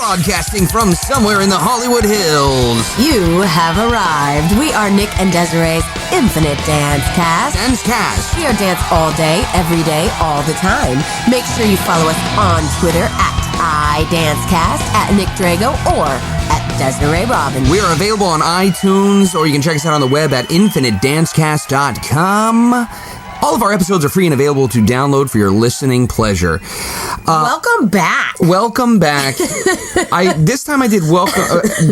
broadcasting from somewhere in the Hollywood Hills. You have arrived. We are Nick and Desiree's Infinite Dance Cast. Dance Cast. We are dance all day, every day, all the time. Make sure you follow us on Twitter at iDanceCast, at Nick Drago, or at Desiree Robbins. We are available on iTunes, or you can check us out on the web at infinitedancecast.com. All of our episodes are free and available to download for your listening pleasure. Welcome back. Welcome back. This time I did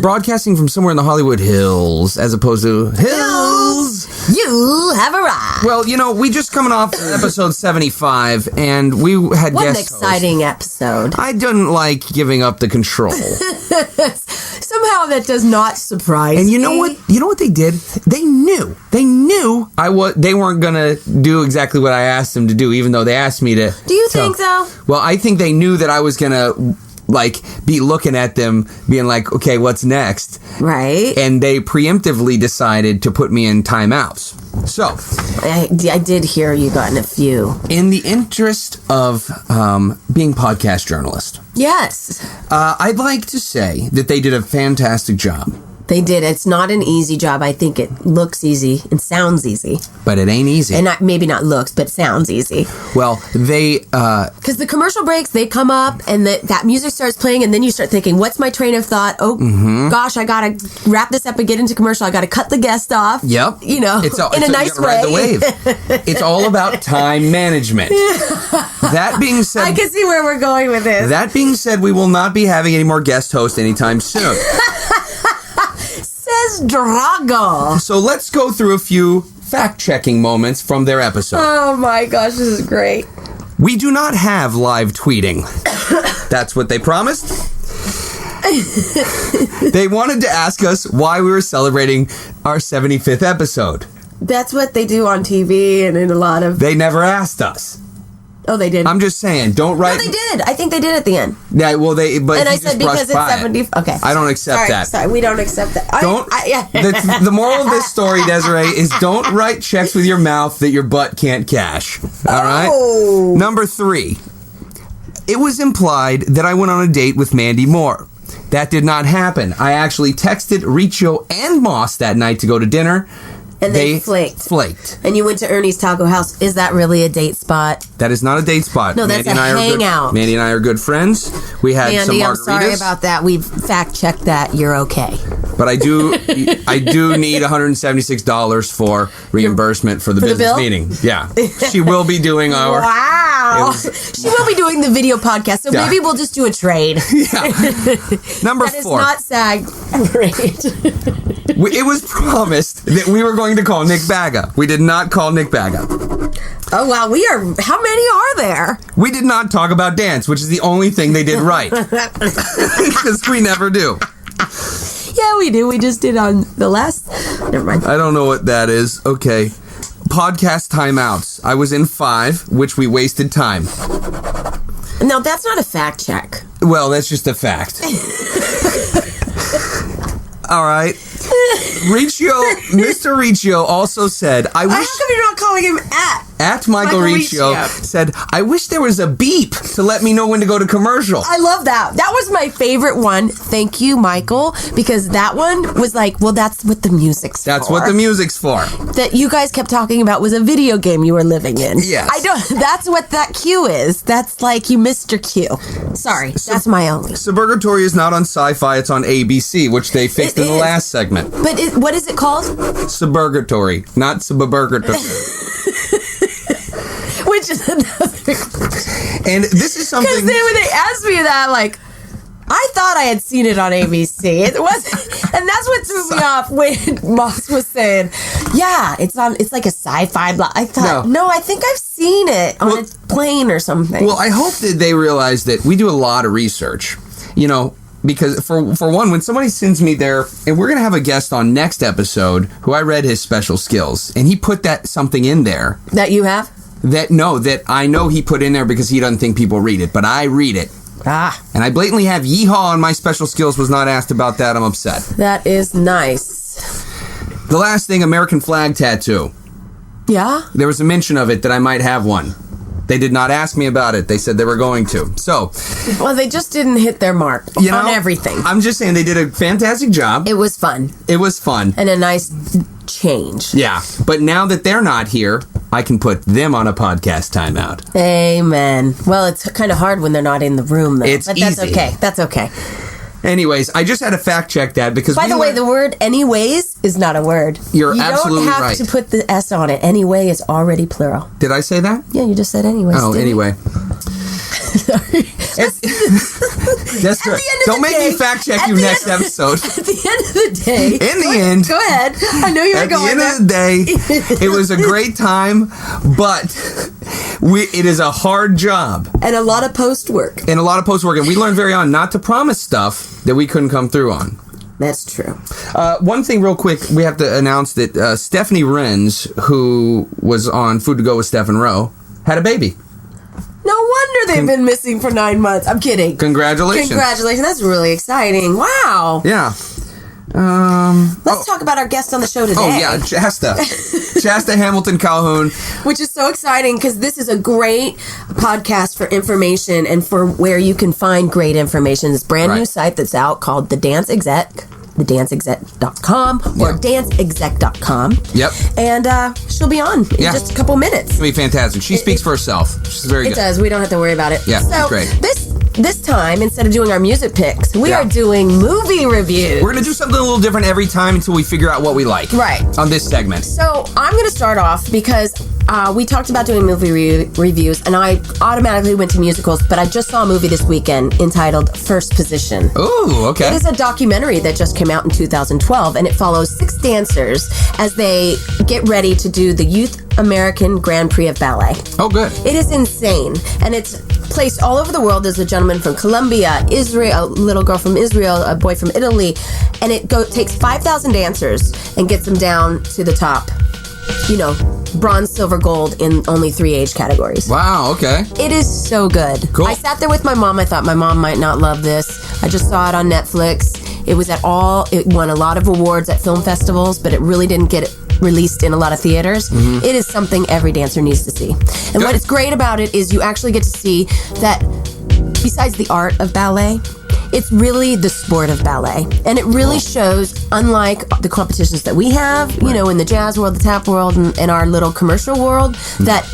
broadcasting from somewhere in the Hollywood Hills, as opposed to Hills. You have arrived. Well, you know, we just coming off episode 75, and we had What an guest exciting episode. I didn't like giving up the control. Somehow that does not surprise me. And you know what? You know what they did? They knew they weren't gonna do exactly what I asked them to do, even though they asked me to. Do you think so? Well, I think they knew that I was gonna be looking at them, being like, "Okay, what's next?" Right. And they preemptively decided to put me in timeouts. So, I did hear you got in a few. in the interest of being podcast journalist, Yes. I'd like to say that they did a fantastic job. They did. It's not an easy job. I think it looks easy and sounds easy. But it ain't easy. And maybe not looks, but sounds easy. Well, they... Because the commercial breaks, they come up and that music starts playing and then you start thinking, what's my train of thought? Oh, gosh, I got to wrap this up and get into commercial. I got to cut the guest off. Yep. You know, in a nice way. Ride the wave. It's all about time management. That being said... I can see where we're going with this. That being said, we will not be having any more guest hosts anytime soon. Says Drago. So let's go through a few fact-checking moments from their episode. Oh my gosh, this is great. We do not have live tweeting. That's what they promised. They wanted to ask us why we were celebrating our 75th episode. That's what they do on TV and in a lot of... They never asked us. Oh, they did. I'm just saying, don't write... No, they did. I think they did at the end. Yeah, well, they... But and I said because it's 70... Okay. I don't accept that. Sorry, we don't accept that. The moral of this story, Desiree, is don't write checks with your mouth that your butt can't cash. All right? Oh. Number 3. It was implied that I went on a date with Mandy Moore. That did not happen. I actually texted Riccio and Moss that night to go to dinner. And they flaked. And you went to Ernie's Taco House. Is that really a date spot? That is not a date spot. No, that's Mandy a hangout. Mandy and I are good friends. We had some margaritas. I'm sorry about that. We've fact-checked that. You're okay. But I do need $176 for reimbursement for the business meeting. Yeah. She will be doing our... Wow. She will be doing the video podcast, so maybe we'll just do a trade. Yeah. Number 4. That is not SAG rate. It was promised that we were going to call Nick Baga. We did not call Nick Baga. Oh, wow. How many are there? We did not talk about dance, which is the only thing they did right. Because we never do. Yeah, we do. We just did on the last... Never mind. I don't know what that is. Okay. Podcast timeouts. I was in 5, which we wasted time. No, that's not a fact check. Well, that's just a fact. All right. Mr. Riccio also said, I wish... How come you're not calling him at? At Michael Riccio said, I wish there was a beep to let me know when to go to commercial. I love that. That was my favorite one. Thank you, Michael. Because that one was like, well, that's what the music's for. That's what the music's for. That you guys kept talking about was a video game you were living in. Yes. That's what that cue is. That's like you missed your cue. Sorry. That's my only. Suburgatory is not on Sci-Fi. It's on ABC, which they fixed in the last segment. But what is it called? Suburgatory, not Suburgatory. Which is another... And this is something... Because when they asked me that, like, I thought I had seen it on ABC. It wasn't... And that's what threw me off when Moss was saying, yeah, it's like a sci-fi blog. I thought, no, I think I've seen it on a plane or something. Well, I hope that they realize that we do a lot of research, you know, because for one, when somebody sends me there, and we're going to have a guest on next episode who I read his special skills, and he put something in there. That you have? That I know he put in there because he doesn't think people read it, but I read it. And I blatantly have yeehaw on my special skills, was not asked about that. I'm upset. That is nice. The last thing, American flag tattoo. Yeah? There was a mention of it that I might have one. They did not ask me about it. They said they were going to. So, well, they just didn't hit their mark on everything. I'm just saying they did a fantastic job. It was fun. It was fun. And a nice change. Yeah. But now that they're not here, I can put them on a podcast timeout. Amen. Well, it's kind of hard when they're not in the room, though. But that's easy. okay. That's okay. Anyways, I just had to fact check that because by the way, the word anyways is not a word. You're absolutely right. You don't have to put the S on it. Anyway is already plural. Did I say that? Yeah, you just said anyways. Oh, anyway. Sorry. That's good. Don't make me fact check you next episode. At the end of the day. In the end. Go ahead. I know you were going there. At the end of the day, it was a great time, but it is a hard job. And a lot of post work. And we learned very on not to promise stuff that we couldn't come through on. That's true. One thing real quick, we have to announce that Stephanie Renz, who was on Food to Go with Stephen Rowe, had a baby. No wonder they've been missing for 9 months. I'm kidding. Congratulations. That's really exciting. Wow. Yeah. Let's talk about our guest on the show today. Oh, yeah, Chasta. Chasta Hamilton Calhoun. Which is so exciting because this is a great podcast for information and for where you can find great information. This brand new site that's out called The Dance Exec. thedanceexec.com or danceexec.com. Yep. And she'll be on in just a couple minutes. It'll be fantastic. She speaks for herself. She's very good. It does. We don't have to worry about it. Yeah, so great. This time, instead of doing our music picks, we are doing movie reviews. We're going to do something a little different every time until we figure out what we like. Right. On this segment. So I'm going to start off because we talked about doing movie reviews, and I automatically went to musicals, but I just saw a movie this weekend entitled First Position. Ooh, okay. It is a documentary that just came out in 2012, and it follows 6 dancers as they get ready to do the Youth American Grand Prix of Ballet. Oh, good. It is insane, and it's placed all over the world. There's a gentleman from Colombia, Israel, a little girl from Israel, a boy from Italy, and it takes 5,000 dancers and gets them down to the top. You know, bronze, silver, gold in only 3 age categories. Wow, okay. It is so good. Cool. I sat there with my mom. I thought my mom might not love this. I just saw it on Netflix. It won a lot of awards at film festivals, but it really didn't get released in a lot of theaters. Mm-hmm. It is something every dancer needs to see. And what is great about it is you actually get to see that besides the art of ballet, it's really the sport of ballet. And it really shows, unlike the competitions that we have, you know, in the jazz world, the tap world, and our little commercial world, that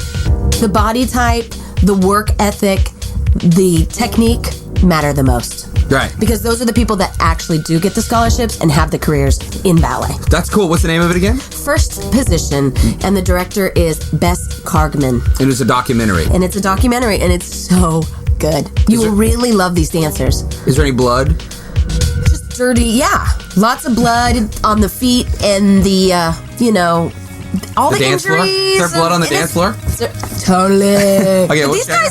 the body type, the work ethic, the technique matter the most. Right. Because those are the people that actually do get the scholarships and have the careers in ballet. That's cool. What's the name of it again? First Position, and the director is Bess Kargman. It is a documentary. And it's a documentary, and it's so good. You will really love these dancers. Is there any blood? Just dirty, yeah. Lots of blood on the feet and the, all the dance floor? injuries. Is there blood on the dance floor? Totally. Okay,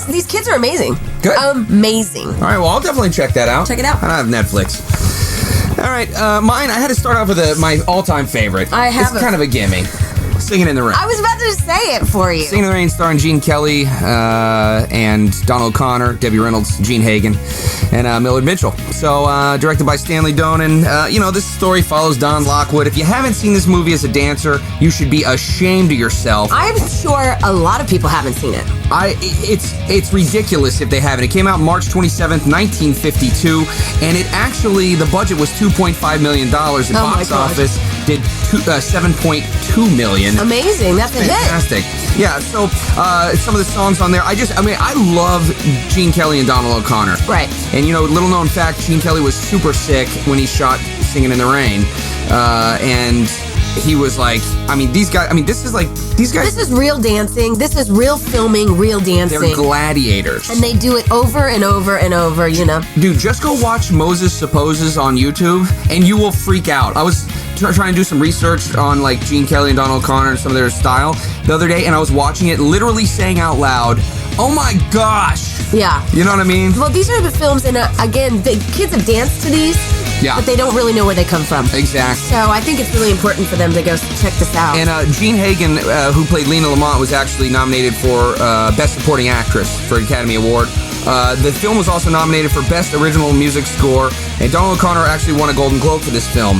these kids are amazing. Good. Amazing. All right, well, I'll definitely check that out. Check it out. I don't have Netflix. All right, mine, I had to start off with my all-time favorite. It's kind of a gimme. Singing in the Rain. I was about to say it for you. Singing in the Rain, starring Gene Kelly and Donald O'Connor, Debbie Reynolds, Gene Hagen, and Millard Mitchell. So, directed by Stanley Donen. This story follows Don Lockwood. If you haven't seen this movie as a dancer, you should be ashamed of yourself. I'm sure a lot of people haven't seen it. It's ridiculous if they haven't. It came out March 27th, 1952, and the budget was $2.5 million. The box office did $7.2 million. Amazing. That's a hit. Fantastic. Yeah, so some of the songs on there, I love Gene Kelly and Donald O'Connor. Right. And, little known fact, Gene Kelly was super sick when he shot Singing in the Rain. And he was like, these guys... This is real dancing. This is real filming, real dancing. They're gladiators. And they do it over and over and over, Dude, just go watch Moses Supposes on YouTube, and you will freak out. I was trying to do some research on, Gene Kelly and Donald O'Connor and some of their style the other day, and I was watching it, literally saying out loud, oh my gosh! Yeah. You know what I mean? Well, these are the films, and again, the kids have danced to these, but they don't really know where they come from. Exactly. So I think it's really important for them to go check this out. And Gene Hagen, who played Lena Lamont, was actually nominated for Best Supporting Actress for an Academy Award. The film was also nominated for Best Original Music Score, and Donald O'Connor actually won a Golden Globe for this film.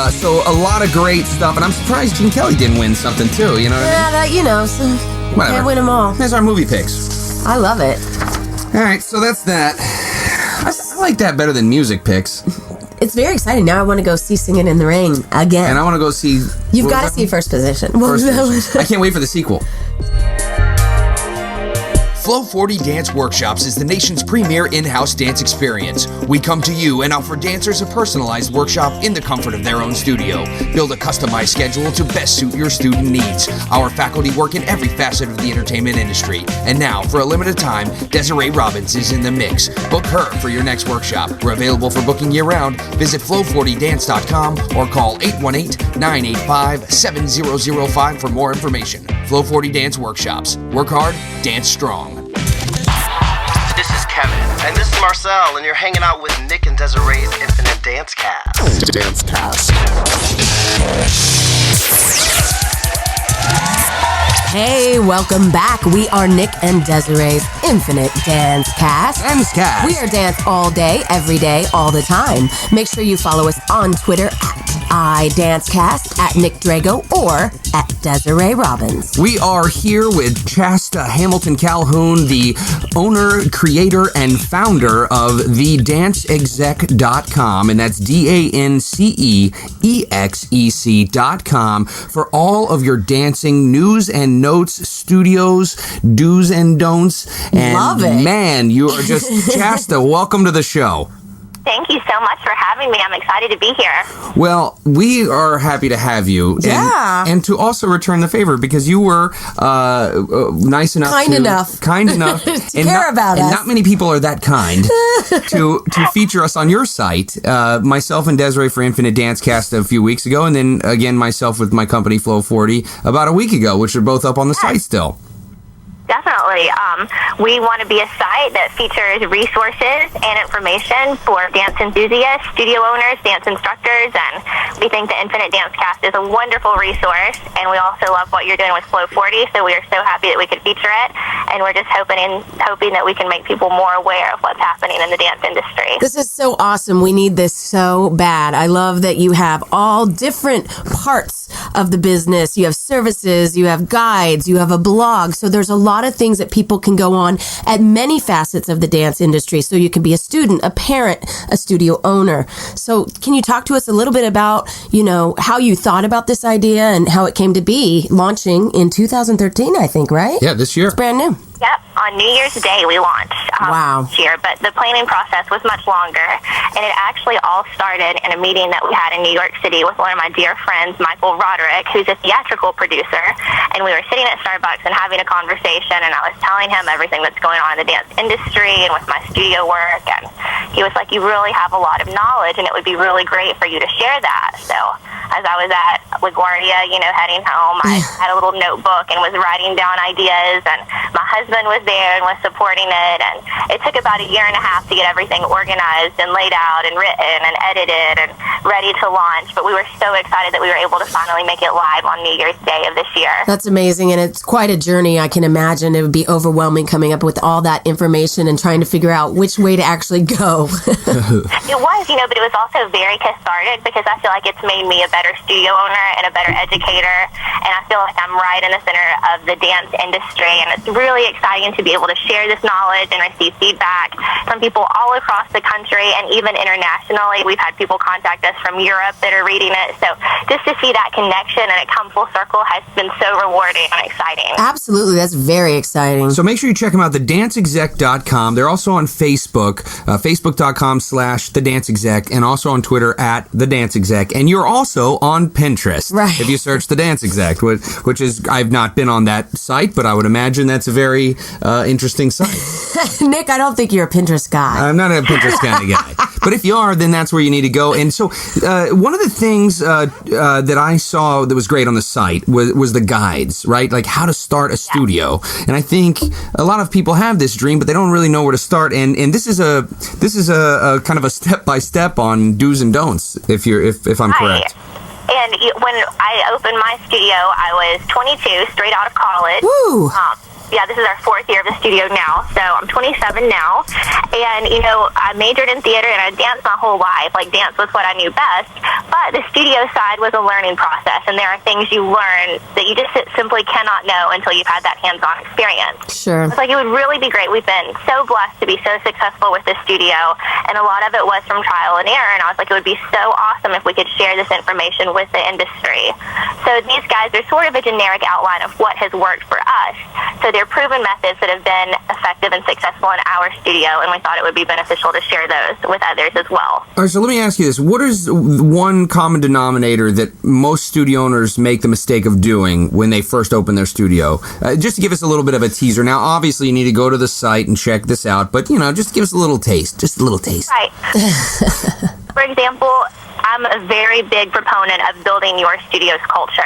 So a lot of great stuff, and I'm surprised Gene Kelly didn't win something too, you know what I mean? So Whatever. Can't win them all. There's our movie picks. I love it. All right, so that's that. I like that better than music picks. It's very exciting. Now I want to go see Singing in the Rain again. And I want to go see... You've got to see First Position. First Position. I can't wait for the sequel. Flow 40 Dance Workshops is the nation's premier in-house dance experience. We come to you and offer dancers a personalized workshop in the comfort of their own studio. Build a customized schedule to best suit your student needs. Our faculty work in every facet of the entertainment industry. And now, for a limited time, Desiree Robbins is in the mix. Book her for your next workshop. We're available for booking year-round. Visit flow40dance.com or call 818-985-7005 for more information. Flow 40 Dance Workshops. Work hard, dance strong. This is Kevin. And this is Marcel, and you're hanging out with Nick and Desiree's Infinite Dance Cast. Dance Cast. Hey, welcome back. We are Nick and Desiree's Infinite Dance Cast. Dance Cast. We are dance all day, every day, all the time. Make sure you follow us on Twitter at iDanceCast, at Nick Drago, or at Desiree Robbins. We are here with Chasta Hamilton Calhoun, the owner, creator, and founder of thedanceexec.com, and that's DANCEEXEC.com for all of your dancing news and notes, studios, do's and don'ts. And love it. Man, you are just Chasta. Welcome to the show. Thank you so much for having me. I'm excited to be here. Well, we are happy to have you. Yeah. And to also return the favor because you were nice enough Kind enough to care about and us. not many people are that kind to feature us on your site. Myself and Desiree for Infinite Dance Cast a few weeks ago, and then again myself with my company Flow 40 about a week ago, which are both up on the site still. Definitely. We want to be a site that features resources and information for dance enthusiasts, studio owners, dance instructors, and we think the Infinite Dance Cast is a wonderful resource, and we also love what you're doing with Flow 40, so we are so happy that we could feature it, and we're just hoping that we can make people more aware of what's happening in the dance industry. This is so awesome. We need this so bad. I love that you have all different parts of the business. You have services, you have guides, you have a blog. So there's a lot of things that people can go on at many facets of the dance industry. So you can be a student, a parent, a studio owner. So can you talk to us a little bit about, how you thought about this idea and how it came to be launching in 2013, I think, right? Yeah, this year. It's brand new. Yep, on New Year's Day we launched this year, but the planning process was much longer, and it actually all started in a meeting that we had in New York City with one of my dear friends, Michael Roderick, who's a theatrical producer, and we were sitting at Starbucks and having a conversation, and I was telling him everything that's going on in the dance industry and with my studio work, and he was like, you really have a lot of knowledge, and it would be really great for you to share that. So as I was at LaGuardia, heading home, I had a little notebook and was writing down ideas, and my husband was there and was supporting it, and it took about a year and a half to get everything organized and laid out and written and edited and ready to launch, but we were so excited that we were able to finally make it live on New Year's Day of this year. That's amazing, and it's quite a journey. I can imagine it would be overwhelming coming up with all that information and trying to figure out which way to actually go. It was, but it was also very cathartic because I feel like it's made me a better studio owner and a better educator, and I feel like I'm right in the center of the dance industry, and it's really exciting to be able to share this knowledge and receive feedback from people all across the country and even internationally. We've had people contact us from Europe that are reading it, so just to see that connection and it come full circle has been so rewarding and exciting. Absolutely, that's very exciting. So make sure you check them out, thedanceexec.com. They're also on Facebook, facebook.com/thedanceexec, and also on Twitter at thedanceexec. And you're also on Pinterest. Right. If you search The Dance Exec, which is, I've not been on that site, but I would imagine that's a very interesting site. Nick, I don't think you're a Pinterest guy. I'm not a Pinterest kind of guy. But if you are, then that's where you need to go. And so one of the things that I saw that was great on the site was the guides, right? Like how to start a studio. And I think a lot of people have this dream, but they don't really know where to start. And this is a kind of a step-by-step on do's and don'ts, if I'm correct. And when I opened my studio, I was 22, straight out of college. Woo! this is our 4th year of the studio now. So I'm 27 now. And, you know, I majored in theater and I danced my whole life. Like, dance was what I knew best. But the studio side was a learning process. And there are things you learn that you just simply cannot know until you've had that hands-on experience. Sure. It's like, it would really be great. We've been so blessed to be so successful with this studio. And a lot of it was from trial and error. And I was like, it would be so awesome if we could share this information with the industry. So these guys are sort of a generic outline of what has worked for us. So they're proven methods that have been effective and successful in our studio, and we thought it would be beneficial to share those with others as well. All right, so let me ask you this. What is one common denominator that most studio owners make the mistake of doing when they first open their studio? Just to give us a little bit of a teaser. Now, obviously, you need to go to the site and check this out, but, you know, just give us a little taste. Just a little taste. Right. For example, I'm a very big proponent of building your studio's culture.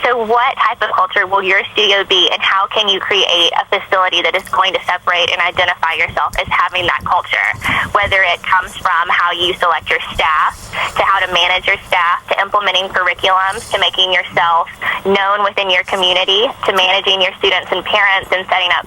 So what type of culture will your studio be, and how can you create a facility that is going to separate and identify yourself as having that culture? Whether it comes from how you select your staff, to how to manage your staff, to implementing curriculums, to making yourself known within your community, to managing your students and parents and setting up,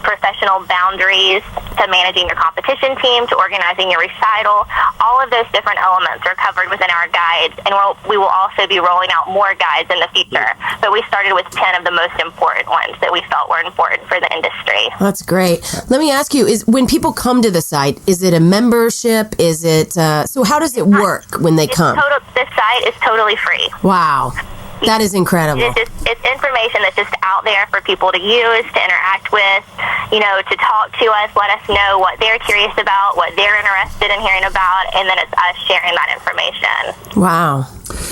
professional boundaries, to managing your competition team, to organizing your recital. All of those different elements are covered within our guides, and we will also be rolling out more guides in the future. But we started with 10 of the most important ones that we felt were important for the industry. That's great. Let me ask you, is when people come to the site, is it a membership? Is it, so how does it work when they come? This site is totally free. Wow. That is incredible. It's information that's just out there for people to use, to interact with, to talk to us, let us know what they're curious about, what they're interested in hearing about, and then it's us sharing that information. Wow.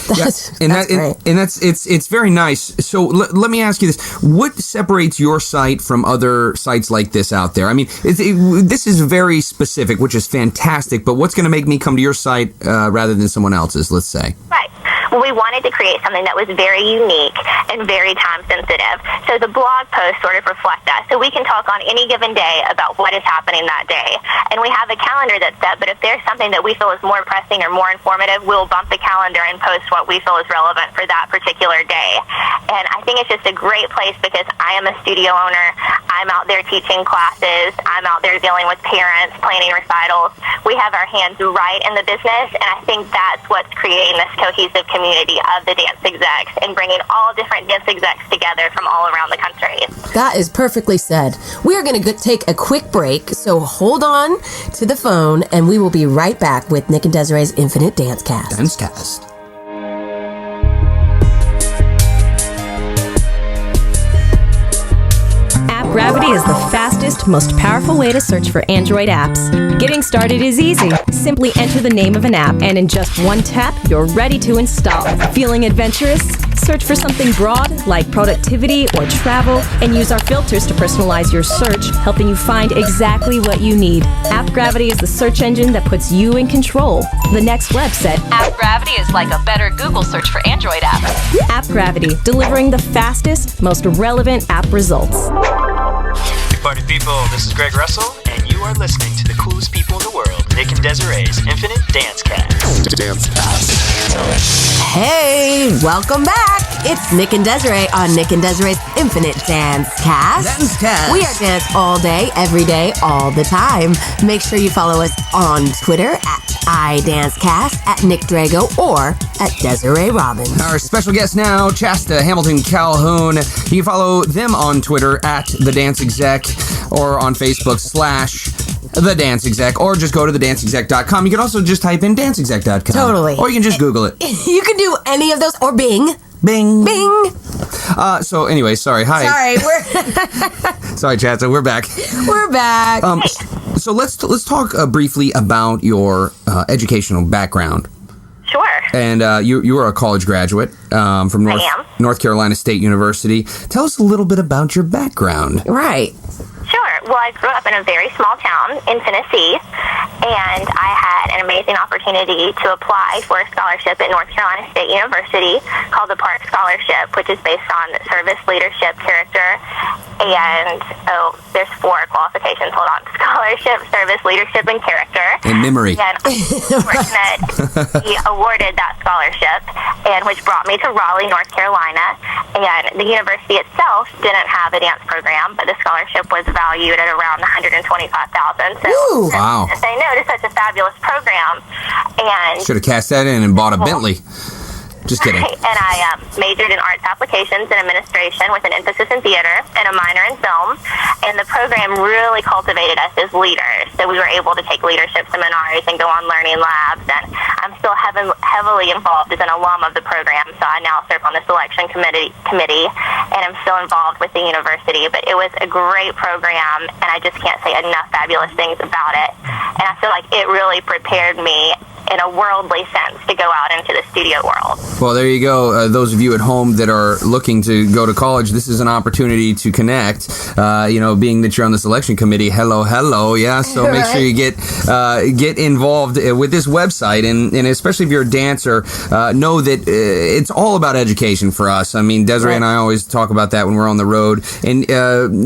That's great. And it's very nice. So let me ask you this. What separates your site from other sites like this out there? I mean, this is very specific, which is fantastic, but what's going to make me come to your site rather than someone else's, let's say? Right. Well, we wanted to create something that was very unique and very time sensitive. So the blog posts sort of reflect that. So we can talk on any given day about what is happening that day. And we have a calendar that's set, but if there's something that we feel is more pressing or more informative, we'll bump the calendar and post what we feel is relevant for that particular day. And I think it's just a great place because I am a studio owner. I'm out there teaching classes. I'm out there dealing with parents, planning recitals. We have our hands right in the business, and I think that's what's creating this cohesive community of the dance execs and bringing all different dance execs together from all around the country. That is perfectly said. We are going to take a quick break, so hold on to the phone, and we will be right back with Nick and Desiree's Infinite Dance Cast. Gravity is the fastest, most powerful way to search for Android apps. Getting started is easy. Simply enter the name of an app, and in just one tap, you're ready to install. Feeling adventurous? Search for something broad, like productivity or travel, and use our filters to personalize your search, helping you find exactly what you need. App Gravity is the search engine that puts you in control. The Next Web said, App Gravity is like a better Google search for Android apps. App Gravity, delivering the fastest, most relevant app results. Party people, this is Greg Russell, and you are listening to the coolest people in the world, Nick and Desiree's Infinite Dance Cast. Hey, welcome back. It's Nick and Desiree on Nick and Desiree's Infinite Dance Cast. We are dance all day, every day, all the time. Make sure you follow us on Twitter at iDanceCast, at Nick Drago, or at Desiree Robbins. Our special guest now, Chasta, Hamilton, Calhoun. You can follow them on Twitter at The Dance Exec or on Facebook /The Dance Exec, or just go to thedanceexec.com. You can also just type in danceexec.com. Totally. Or you can just Google it. You can do any of those, or Bing. Bing. Bing. So anyway, sorry. Hi. Sorry, Chasta. We're back. We're back. So let's talk briefly about your educational background. Sure. And you were a college graduate from North Carolina State University. Tell us a little bit about your background. Right. Sure. Well, I grew up in a very small town in Tennessee, and I had an amazing opportunity to apply for a scholarship at North Carolina State University called the Park Scholarship, which is based on service, leadership, character, and, there's 4 qualifications. Hold on. Scholarship, service, leadership, and character. And memory. And I'm fortunate to be awarded that scholarship, and which brought me to Raleigh, North Carolina. And the university itself didn't have a dance program, but the scholarship was valued at around $125,000. So wow. to say no to such a fabulous program. And should have cashed that in and bought a Bentley. Just kidding. Right. And I majored in arts applications and administration with an emphasis in theater and a minor in film. And the program really cultivated us as leaders. So we were able to take leadership seminars and go on learning labs. And I'm still heavily involved as an alum of the program. So I now serve on the selection committee, and I'm still involved with the university. But it was a great program, and I just can't say enough fabulous things about it. And I feel like it really prepared me in a worldly sense to go out into the studio world. Well, there you go. Those of you at home that are looking to go to college, this is an opportunity to connect. Being that you're on the selection committee, hello, yeah. So make sure you get involved with this website, and especially if you're a dancer, know that it's all about education for us. I mean, Desiree and I always talk about that when we're on the road. And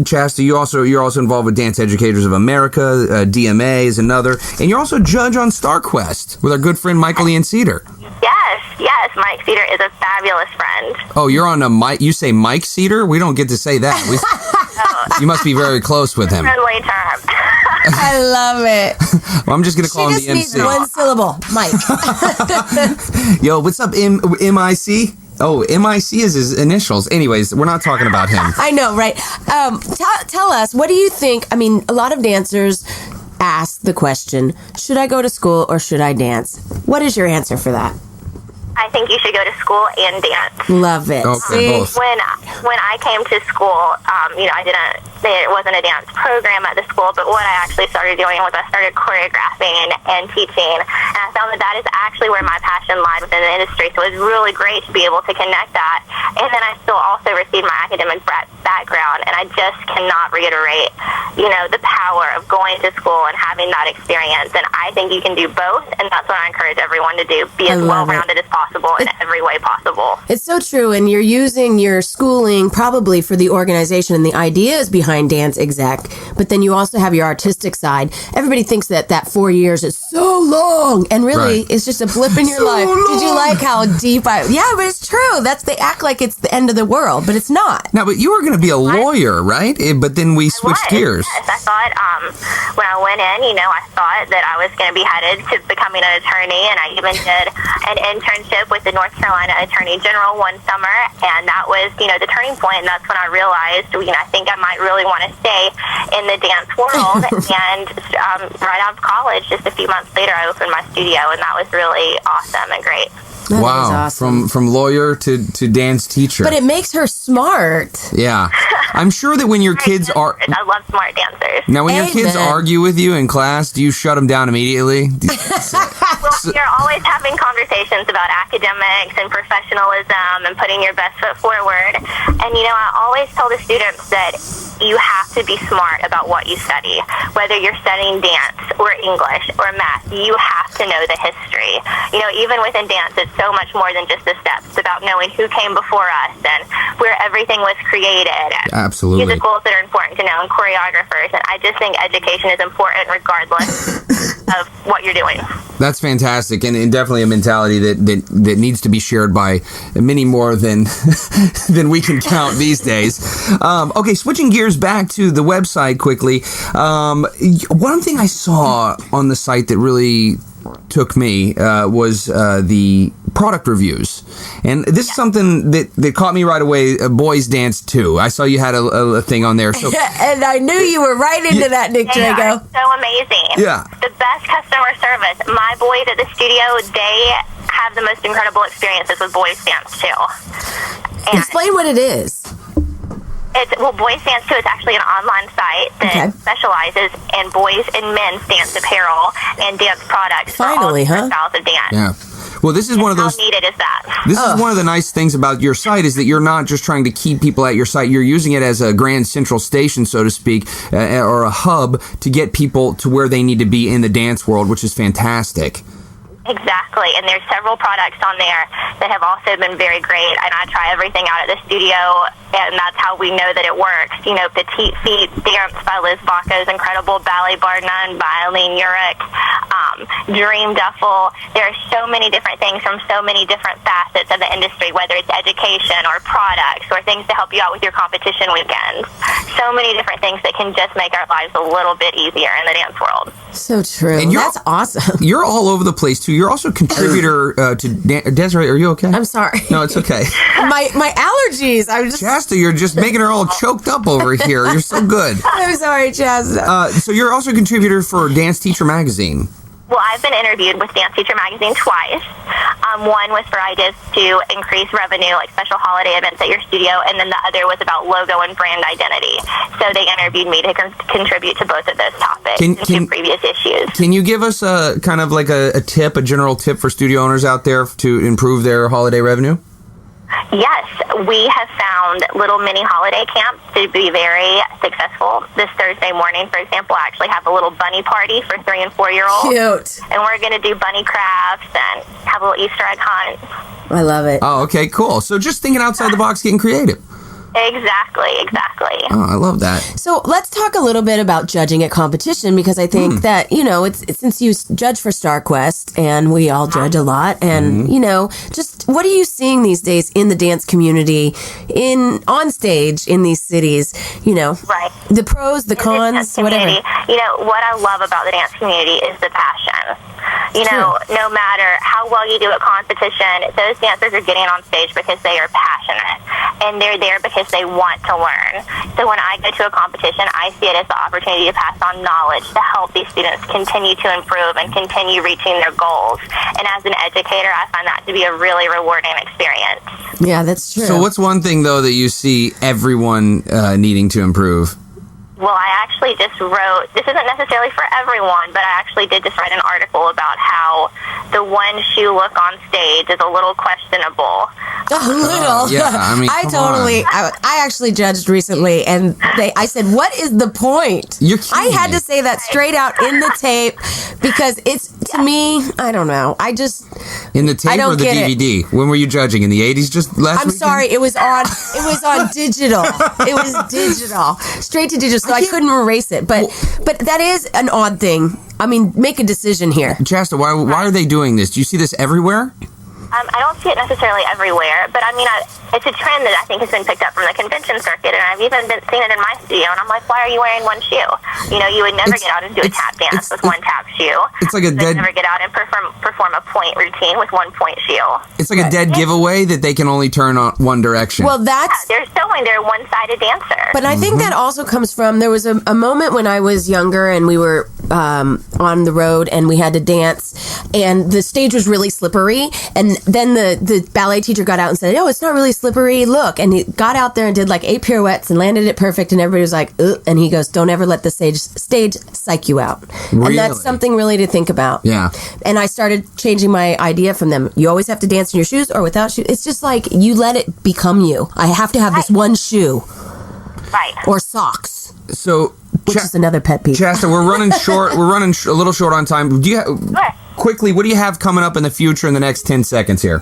Chasta, you're also involved with Dance Educators of America. DMA is another, and you're also judge on StarQuest with our good friend Michael Ian Cedar. Yes, Mike Cedar is a fabulous friend. Oh, you're on a Mike. You say Mike Cedar? We don't get to say that. You must be very close with him. Friendly term. I love it. Well, I'm just going to call him the MC. She just needs one syllable, Mike. Yo, what's up, MIC? Oh, MIC is his initials. Anyways, we're not talking about him. I know, right? Tell us, what do you think? I mean, a lot of dancers ask the question, should I go to school or should I dance? What is your answer for that? I think you should go to school and dance. Love it. Okay, both. When I came to school, there wasn't a dance program at the school, but what I actually started doing was I started choreographing and teaching, and I found that is actually where my passion lied within the industry, so it was really great to be able to connect that. And then I still also received my academic background, and I just cannot reiterate, the power of going to school and having that experience, and I think you can do both, and that's what I encourage everyone to do. Be as well-rounded as possible in every way possible. It's so true, and you're using your schooling probably for the organization and the ideas behind Dance Exec, but then you also have your artistic side. Everybody thinks that 4 years is so long, and really it's just a blip in your life. Long. Did you like how deep yeah, but it's true. They act like it's the end of the world, but it's not. Now, but you were going to be a lawyer, right? But then we switched gears. Yes, I thought when I went in, I thought that I was going to be headed to becoming an attorney, and I even did an internship with the North Carolina Attorney General one summer, and that was, the turning point, and that's when I realized, I think I might really want to stay in the dance world, and right out of college, just a few months later, I opened my studio, and that was really awesome and great. That wow, awesome. From lawyer to dance teacher. But it makes her smart. Yeah. I'm sure that when your kids are... I love smart dancers. Now, when your kids argue with you in class, do you shut them down immediately? Well, you're always having conversations about academics and professionalism and putting your best foot forward. And, I always tell the students that you have to be smart about what you study. Whether you're studying dance or English or math, you have to know the history. Even within dance, it's so much more than just the steps. It's about knowing who came before us and where everything was created. Absolutely. Musicals that are important to know and choreographers. And I just think education is important regardless of what you're doing. That's fantastic, and definitely a mentality that needs to be shared by many more than we can count these days. Okay, switching gears back to the website quickly. One thing I saw on the site that really took me was the product reviews, and this is something that caught me right away. Boys Dance 2. I saw you had a thing on there, so and I knew you were right into that, Nick Drago. They are so amazing. Yeah, the best customer service. My boys at the studio, they have the most incredible experiences with Boys Dance 2. And explain what it is. Boys Dance 2 is actually an online site that specializes in boys and men's dance apparel and dance products for all different styles of dance. Yeah. Well, this is one of those. How needed is that? This is one of the nice things about your site is that you're not just trying to keep people at your site. You're using it as a grand central station, so to speak, or a hub to get people to where they need to be in the dance world, which is fantastic. Exactly, and there's several products on there that have also been very great, and I try everything out at the studio, and that's how we know that it works. You know, Petite Feet Dance by Liz Baca's incredible Ballet Bar None by Eileen Urich, Dream Duffel. There are so many different things from so many different facets of the industry, whether it's education or products or things to help you out with your competition weekends. So many different things that can just make our lives a little bit easier in the dance world. So true. And That's awesome. You're all over the place, too. You're also a contributor to Desiree. Are you okay? I'm sorry. No, it's okay. my allergies. I'm just. Chasta, you're just making her all choked up over here. You're so good. I'm sorry, Chasta. So you're also a contributor for Dance Teacher Magazine. Well, I've been interviewed with Dance Teacher Magazine twice. One was for ideas to increase revenue, like special holiday events at your studio, and then the other was about logo and brand identity. So they interviewed me to contribute to both of those topics in two previous issues. Can you give us a kind of like a tip, a general tip for studio owners out there to improve their holiday revenue? Yes, we have found little mini holiday camps to be very successful. This Thursday morning, for example, I actually have a little bunny party for 3- and 4-year-olds. Cute. And we're going to do bunny crafts and have a little Easter egg hunt. I love it. Oh, okay, cool. So just thinking outside the box, getting creative. Exactly. Oh, I love that. So let's talk a little bit about judging at competition, because I think that, you know, it's since you judge for StarQuest and we all judge a lot, and, you know, just what are you seeing these days in the dance community, on stage in these cities, you know, right? The pros, the cons, whatever. You know, what I love about the dance community is the passion. You know, no matter how well you do at competition, those dancers are getting on stage because they are passionate, and they're there because they want to learn. So when I go to a competition, I see it as the opportunity to pass on knowledge to help these students continue to improve and continue reaching their goals. And as an educator, I find that to be a really rewarding experience. Yeah, that's true. So what's one thing, though, that you see everyone needing to improve? Well, I actually just wrote, this isn't necessarily for everyone, but I actually did just write an article about how the one shoe look on stage is a little questionable. A little. Yeah, I mean, I actually judged recently, and I said, what is the point? You're kidding I had me. to say that straight out in the tape, because it's, to me, I don't know. In the tape or the DVD? When were you judging? In the 80s just last weekend? Sorry, it was on digital. It was digital. Straight to digital, so I couldn't erase it. But that is an odd thing. I mean, make a decision here. Chasta, why are they doing this? Do you see this everywhere? I don't see it necessarily everywhere, but I mean, it's a trend that I think has been picked up from the convention circuit, and I've even seen it in my studio, and I'm like, why are you wearing one shoe? You know, you would never get out and do a tap dance with one tap shoe. It's like never get out and perform a point routine with one point shoe. It's like a dead giveaway that they can only turn on one direction. Well, they're showing they're a one-sided dancer. But I think that also comes from, there was a moment when I was younger and we were on the road and we had to dance, and the stage was really slippery, and then the ballet teacher got out and said, oh, it's not really slippery, look. And he got out there and did like 8 pirouettes and landed it perfect, and everybody was like, ugh. And he goes, don't ever let the stage psych you out. Really? And that's something really to think about. Yeah. And I started changing my idea from them. You always have to dance in your shoes or without shoes. It's just like, you let it become you. I have to have this one shoe. Right. Or socks. So, which is another pet peeve. Chasta, we're running short. We're running a little short on time. Quickly, what do you have coming up in the future in the next 10 seconds here?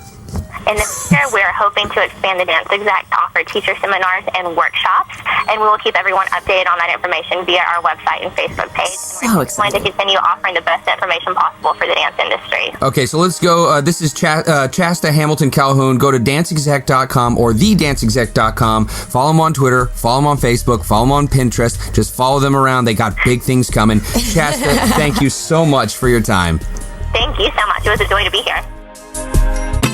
In the future, we're hoping to expand the Dance Exact to offer teacher seminars and workshops, and we will keep everyone updated on that information via our website and Facebook page. And we're going to continue offering the best information possible for the dance industry. Okay, so let's go. This is Chasta Hamilton Calhoun. Go to danceexec.com or thedanceexec.com. Follow them on Twitter. Follow them on Facebook. Follow them on Pinterest. Just follow them around. They got big things coming. Chasta, thank you so much for your time. Thank you so much. It was a joy to be here.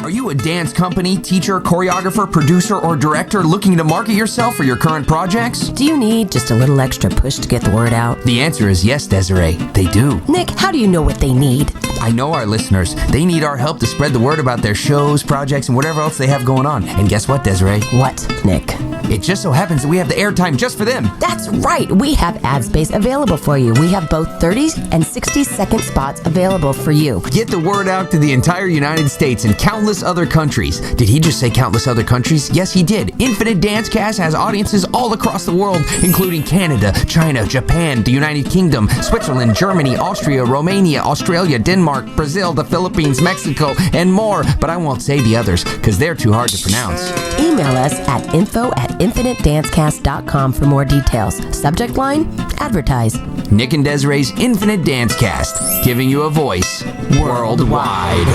Are you a dance company, teacher, choreographer, producer, or director looking to market yourself for your current projects? Do you need just a little extra push to get the word out? The answer is yes, Desiree. They do. Nick, how do you know what they need? I know our listeners. They need our help to spread the word about their shows, projects, and whatever else they have going on. And guess what, Desiree? What, Nick? It just so happens that we have the airtime just for them. That's right. We have ad space available for you. We have both 30 and 60-second spots available for you. Get the word out to the entire United States and countless other countries. Did he just say countless other countries? Yes, he did. Infinite Dancecast has audiences all across the world, including Canada, China, Japan, the United Kingdom, Switzerland, Germany, Austria, Romania, Australia, Denmark, Brazil, the Philippines, Mexico, and more. But I won't say the others because they're too hard to pronounce. Email us at info@infinitedancecast.com for more details. Subject line, advertise. Nick and Desiree's Infinite Dancecast, giving you a voice worldwide.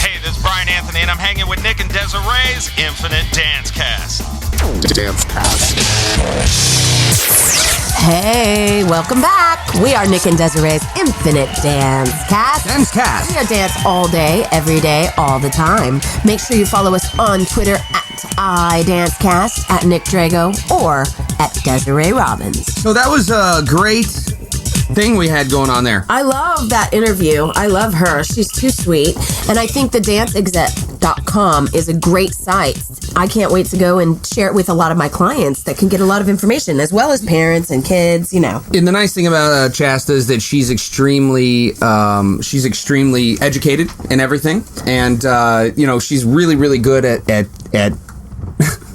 Hey, this is Brian Anthony, and I'm hanging with Nick and Desiree's Infinite Dancecast. Hey, welcome back. We are Nick and Desiree's Infinite Dancecast. Dancecast. We are dance all day, every day, all the time. Make sure you follow us on Twitter at iDancecast, at Nick Drago, or at Desiree Robbins. So that was a great thing we had going on there. I love that interview. I love her. She's too sweet. And I think the danceexec.com is a great site. I can't wait to go and share it with a lot of my clients that can get a lot of information, as well as parents and kids, you know. And the nice thing about Chasta is that she's extremely educated in everything. And, she's really, really good at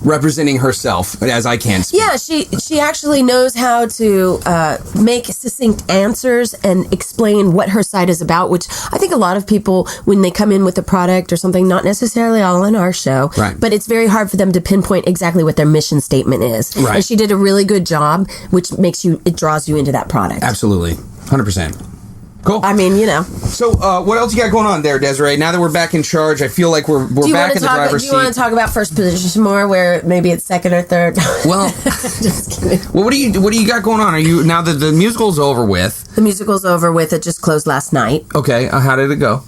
representing herself, as I can speak. Yeah, she actually knows how to make succinct answers and explain what her site is about, which I think a lot of people, when they come in with a product or something, not necessarily all on our show, right, but it's very hard for them to pinpoint exactly what their mission statement is. Right. And she did a really good job, which it draws you into that product. Absolutely. 100%. Cool. I mean, you know. So, what else you got going on there, Desiree? Now that we're back in charge, I feel like we're back in the driver's seat. Do you want to talk about first position more, where maybe it's second or third? Well, just kidding. Well, what do you got going on? Are you now that the musical's over with? The musical's over with. It just closed last night. Okay, how did it go?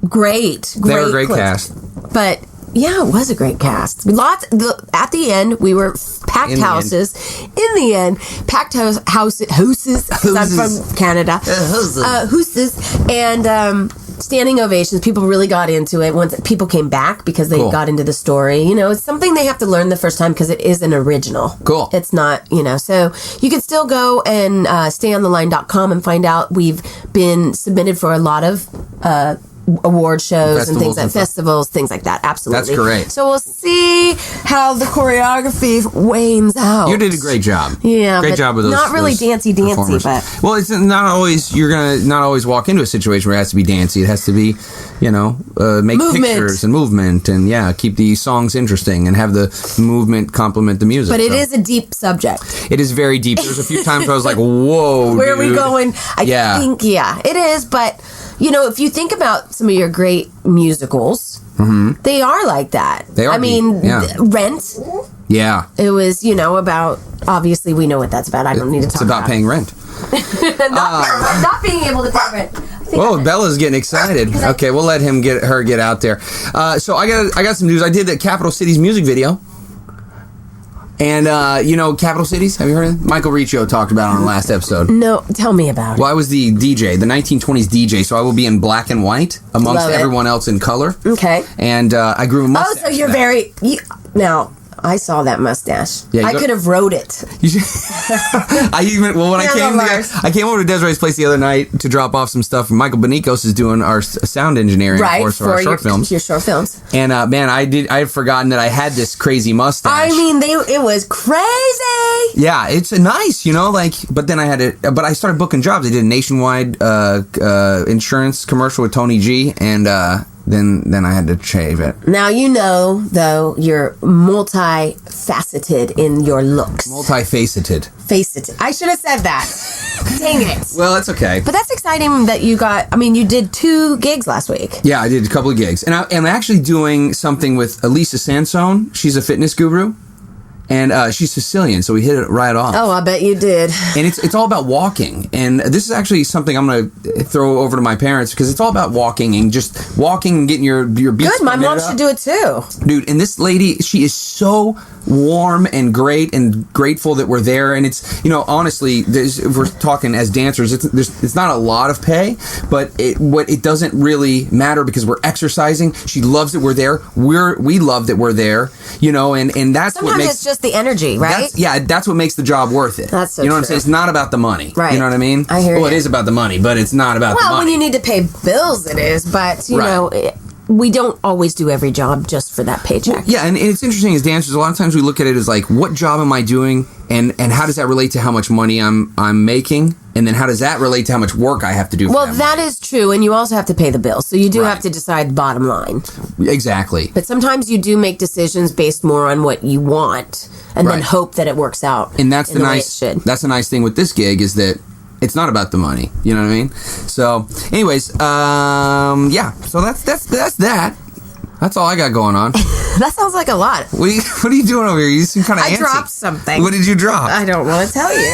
Great. They were a great cast. But yeah, it was a great cast. At the end, we were packed houses. In the end, packed houses. Because I'm from Canada. Houses. And standing ovations. People really got into it once people came back because they got into the story. You know, it's something they have to learn the first time because it is an original. Cool. It's not, so you can still go and stayontheline.com and find out. We've been submitted for a lot of award shows and things like festivals, things like that. Absolutely. That's great. So we'll see how the choreography wanes out. You did a great job. Yeah. Great job with those. Not really dancey, but. Well, it's not always, you're going to not always walk into a situation where it has to be dancey. It has to be, make pictures and movement and keep the songs interesting and have the movement complement the music. But it is a deep subject. It is very deep. There's a few times where I was like, whoa, Where are we going? I think, it is, but if you think about some of your great musicals, they are like that. They are. Rent. Yeah. It was, about, obviously we know what that's about. I don't need to talk about it. It's about paying rent. not being able to pay rent. Whoa, Bella's getting excited. Okay, we'll let her get out there. So I got some news. I did the Capital Cities music video. And, Capital Cities, have you heard of it? Michael Riccio talked about it on the last episode. No, tell me about it. Well, I was the DJ, the 1920s DJ, so I will be in black and white amongst everyone else in color. Okay. And I grew a mustache. Oh, so you're now, I saw that mustache. Yeah, I could have wrote it. I came over to Desiree's place the other night to drop off some stuff. Michael Benicos is doing our sound engineering for our short films. Your short films. And I had forgotten that I had this crazy mustache. I mean, it was crazy. Yeah, it's nice, but then but I started booking jobs. I did a nationwide insurance commercial with Tony G, and then I had to shave it. Now though, you're multifaceted in your looks. Multifaceted. Faceted. I should have said that. Dang it. Well, that's okay. But that's exciting that you did 2 gigs last week. Yeah, I did a couple of gigs. And I'm actually doing something with Elisa Sansone. She's a fitness guru. And she's Sicilian, so we hit it right off. Oh, I bet you did. And it's all about walking. And this is actually something I'm going to throw over to my parents because it's all about walking and just walking and getting your beats. Good, my mom should do it too. Dude, and this lady, she is so warm and great and grateful that we're there. And it's, honestly, if we're talking as dancers, it's not a lot of pay, but it doesn't really matter because we're exercising. She loves that we're there. We love that we're there, and that's Sometimes what makes... it's just the energy, right? That's what makes the job worth it. That's so you know what I'm true. saying? It's not about the money. Right. You know what I mean? I hear Well, you. it is about the money, but it's not about the money. Well, when you need to pay bills, it is. But, you know, we don't always do every job just for that paycheck. Yeah, and it's interesting as dancers, a lot of times we look at it as like, what job am I doing? And how does that relate to how much money I'm making? And then how does that relate to how much work I have to do for that is true, and you also have to pay the bills. So you do have to decide the bottom line. Exactly. But sometimes you do make decisions based more on what you want and then hope that it works out. And that's the nice thing with this gig is that it's not about the money. You know what I mean? So, anyways, so that's that. That's all I got going on. That sounds like a lot. What are you doing over here? You seem kind of antsy. I dropped something. What did you drop? I don't want to tell you.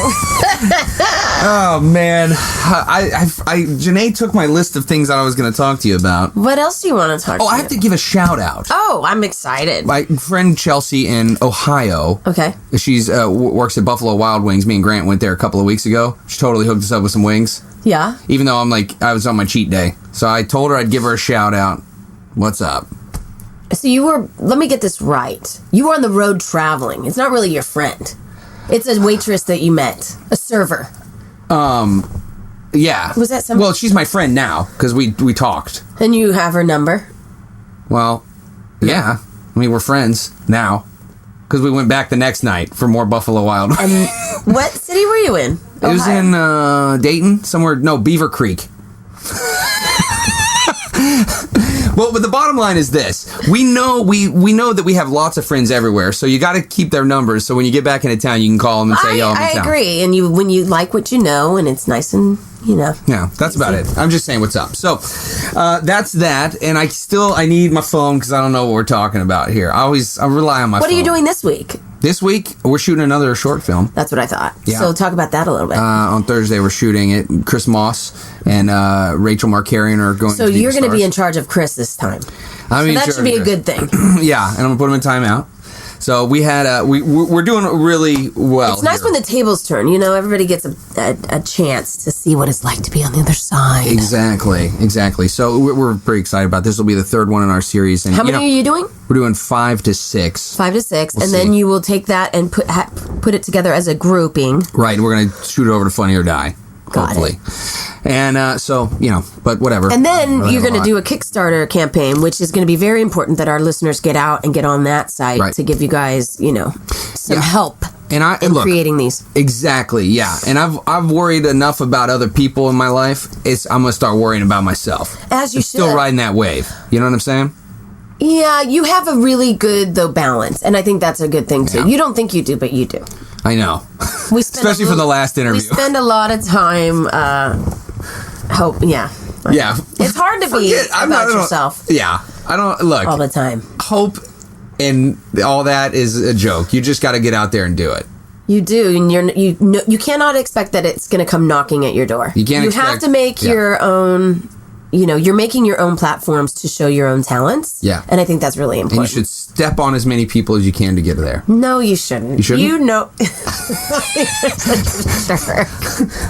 Oh man, Janae took my list of things that I was going to talk to you about. What else do you want to talk? I have to give a shout out. Oh, I'm excited. My friend Chelsea in Ohio. Okay. She's works at Buffalo Wild Wings. Me and Grant went there a couple of weeks ago. She totally hooked us up with some wings. Yeah. Even though I was on my cheat day, so I told her I'd give her a shout out. What's up? So let me get this right. You were on the road traveling. It's not really your friend. It's a waitress that you met. A server. Yeah. Was that something? Well, she's my friend now, because we talked. And you have her number? Well, yeah. I mean, we're friends now. Because we went back the next night for more Buffalo Wild Wings. What city were you in? It was in Dayton, Beaver Creek. Well, but the bottom line is this: we know that we have lots of friends everywhere, so you got to keep their numbers. So when you get back into town, you can call them and say, "Yo, I'm in town." I agree, and when you like what you know, and it's nice and yeah, that's about it. I'm just saying what's up. So that's that, and I need my phone because I don't know what we're talking about here. I rely on my phone. What are you doing this week? This week, we're shooting another short film. That's what I thought. Yeah. So talk about that a little bit. On Thursday, we're shooting it. Chris Moss and Rachel Markarian are going to be the stars. So you're going to be in charge of Chris this time. That should be a good thing. Yeah, and I'm going to put him in timeout. So we had we're doing really well. It's nice when the tables turn. Everybody gets a chance to see what it's like to be on the other side. Exactly. So we're pretty excited about this. Will be the third one in our series. And how many are you doing? We're doing 5 to 6. 5 to 6, and then you will take that and put it together as a grouping. Right. We're going to shoot it over to Funny or Die. Hopefully. And but whatever. And then you're going to do a Kickstarter campaign, which is going to be very important that our listeners get out and get on that site to give you guys, some help in creating these. Exactly, yeah. And I've worried enough about other people in my life. I'm going to start worrying about myself. As you should. Still riding that wave. You know what I'm saying? Yeah, you have a really good, balance. And I think that's a good thing, too. Yeah. You don't think you do, but you do. I know. Especially for the last interview. We spend a lot of time, Yeah. It's hard to be about yourself. Yeah. I don't, look. All the time. Hope and all that is a joke. You just got to get out there and do it. You do, and you cannot expect that it's going to come knocking at your door. You can't expect. You have to make your own... you're making your own platforms to show your own talents. Yeah. And I think that's really important. And you should step on as many people as you can to get there. No, you shouldn't. You shouldn't? Sure.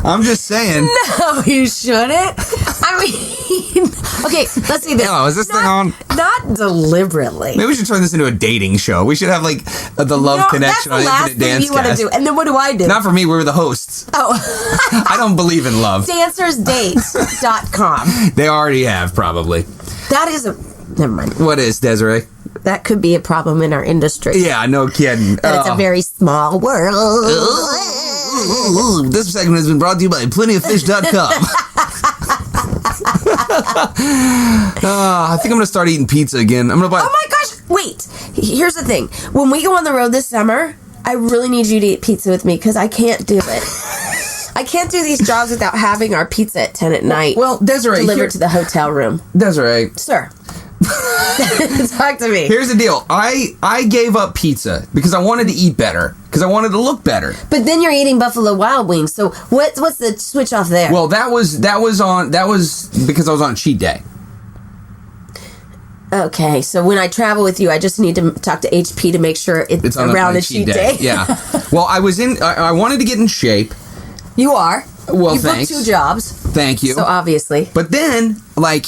I'm just saying. No, you shouldn't. I mean, okay, let's see this. Hello, is this thing on? Not deliberately. Maybe we should turn this into a dating show. We should have the love connection on Infinite Dance you want to do. And then what do I do? Not for me, we're the hosts. Oh. I don't believe in love. Dancersdate.com. They already have, probably. That is never mind. What is, Desiree? That could be a problem in our industry. Yeah, no kidding. It's a very small world. This segment has been brought to you by plentyoffish.com. I think I'm going to start eating pizza again. I'm going to buy... Oh my gosh, wait. Here's the thing. When we go on the road this summer, I really need you to eat pizza with me because I can't do it. I can't do these jobs without having our pizza at 10 at night. Well, Desiree... delivered to the hotel room. Desiree... Sir. Talk to me. Here's the deal. I gave up pizza because I wanted to eat better. Because I wanted to look better. But then you're eating Buffalo Wild Wings. So what's the switch off there? Well, that was because I was on cheat day. Okay, so when I travel with you, I just need to talk to HP to make sure it's around a cheat day. Yeah. Well, I wanted to get in shape. You are. Well, you thanks. booked 2 jobs. Thank you. So obviously. But then, I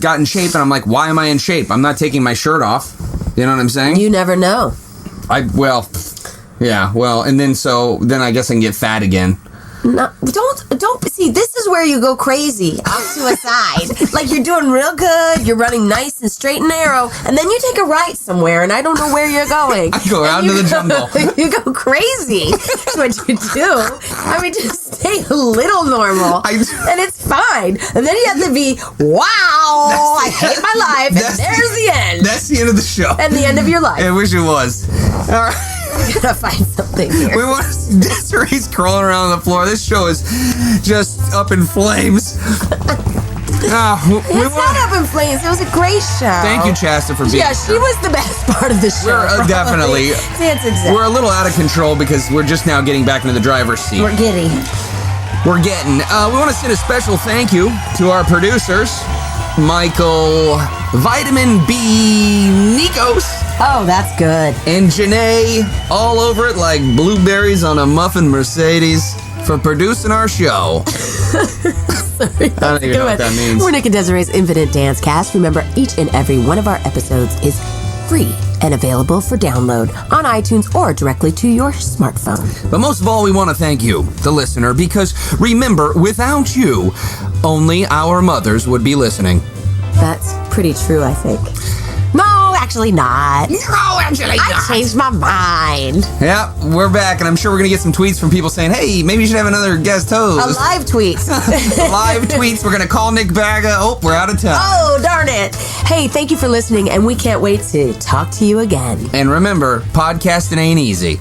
got in shape, and I'm like, why am I in shape? I'm not taking my shirt off. You know what I'm saying? You never know. Well, Yeah, well, and then I guess I can get fat again. No, don't see, this is where you go crazy off to a side. Like you're doing real good, you're running nice and straight and narrow, and then you take a right somewhere and I don't know where you're going. I go out into the jungle. You go crazy. That's what you do. I mean, just stay a little normal and it's fine. And then you have to be, wow, I hate my life, and there's the end. That's the end of the show. And the end of your life. I wish it was. All right. We gotta find something here. We want Desiree's crawling around on the floor. This show is just up in flames. It's not up in flames. It was a great show. Thank you, Chasta, for being here. Yeah, she was the best part of the show. Definitely. That's exactly. We're a little out of control because we're just now getting back into the driver's seat. We're getting. We want to send a special thank you to our producers, Michael, Vitamin B, Nikos. Oh, that's good. And Janae, all over it like blueberries on a muffin Mercedes, for producing our show. Sorry, I don't even know what that means. We're Nick and Desiree's Infinite Dance Cast. Remember, each and every one of our episodes is free and available for download on iTunes or directly to your smartphone. But most of all, we want to thank you, the listener, because remember, without you, only our mothers would be listening. That's pretty true, I think. No, actually not. I changed my mind. Yeah, we're back, and I'm sure we're going to get some tweets from people saying, hey, maybe you should have another guest host. A live tweet. Live tweets. We're going to call Nick Baga. Oh, we're out of time. Oh, darn it. Hey, thank you for listening, and we can't wait to talk to you again. And remember, podcasting ain't easy.